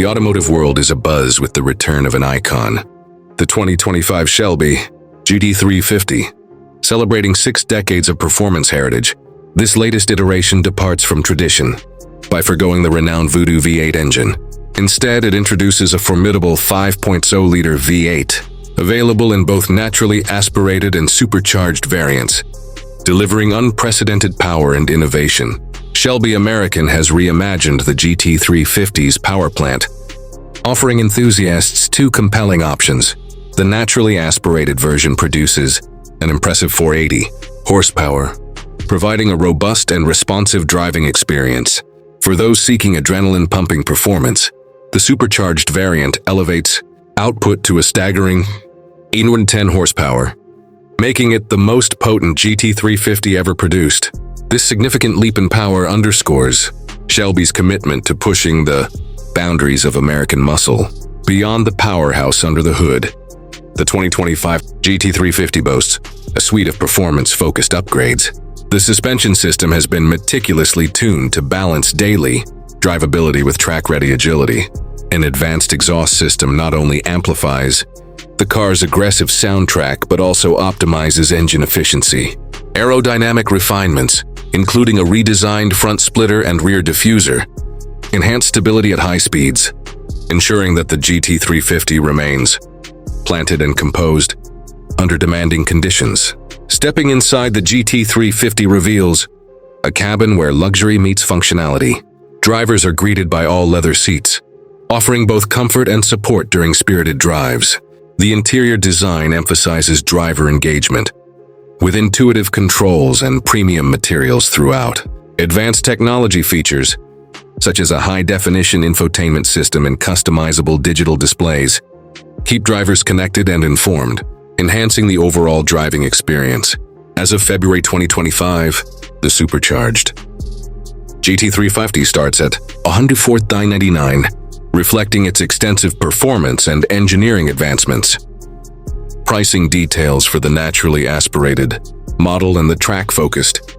The automotive world is abuzz with the return of an icon, the 2025 Shelby GT350. Celebrating 6 decades of performance heritage, this latest iteration departs from tradition by forgoing the renowned Voodoo V8 engine. Instead, it introduces a formidable 5.0-liter V8, available in both naturally aspirated and supercharged variants, delivering unprecedented power and innovation. Shelby American has reimagined the GT350's power plant, offering enthusiasts 2 compelling options. The naturally aspirated version produces an impressive 480 horsepower, providing a robust and responsive driving experience. For those seeking adrenaline-pumping performance, the supercharged variant elevates output to a staggering 810 horsepower, making it the most potent GT350 ever produced. This significant leap in power underscores Shelby's commitment to pushing the boundaries of American muscle beyond the powerhouse under the hood. The 2025 GT350 boasts a suite of performance-focused upgrades. The suspension system has been meticulously tuned to balance daily drivability with track-ready agility. An advanced exhaust system not only amplifies the car's aggressive soundtrack but also optimizes engine efficiency. Aerodynamic refinements, including a redesigned front splitter and rear diffuser, enhance stability at high speeds, ensuring that the GT350 remains planted and composed under demanding conditions. Stepping inside the GT350 reveals a cabin where luxury meets functionality. Drivers are greeted by all-leather seats, offering both comfort and support during spirited drives. The interior design emphasizes driver engagement, with intuitive controls and premium materials throughout. Advanced technology features, such as a high-definition infotainment system and customizable digital displays, keep drivers connected and informed, enhancing the overall driving experience. As of February 2025, the supercharged GT350 starts at $104,999, reflecting its extensive performance and engineering advancements. Pricing details for the naturally aspirated model and the track-focused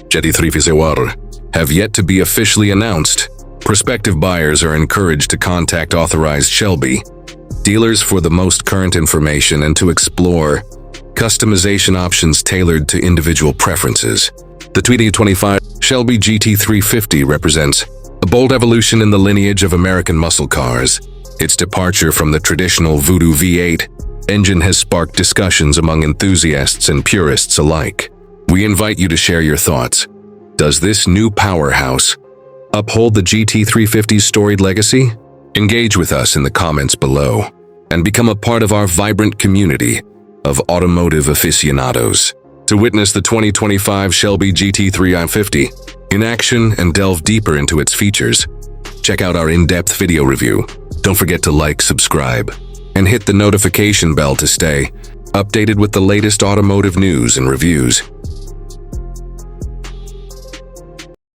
GT350 have yet to be officially announced. Prospective buyers are encouraged to contact authorized Shelby dealers for the most current information and to explore customization options tailored to individual preferences. The 2025 Shelby GT350 represents a bold evolution in the lineage of American muscle cars. Its departure from the traditional Voodoo V8 engine has sparked discussions among enthusiasts and purists alike. We invite you to share your thoughts. Does this new powerhouse uphold the GT350's storied legacy? Engage with us in the comments below and become a part of our vibrant community of automotive aficionados. To witness the 2025 Shelby GT350 in action and delve deeper into its features, check out our in-depth video review. Don't forget to like, subscribe, and hit the notification bell to stay updated with the latest automotive news and reviews.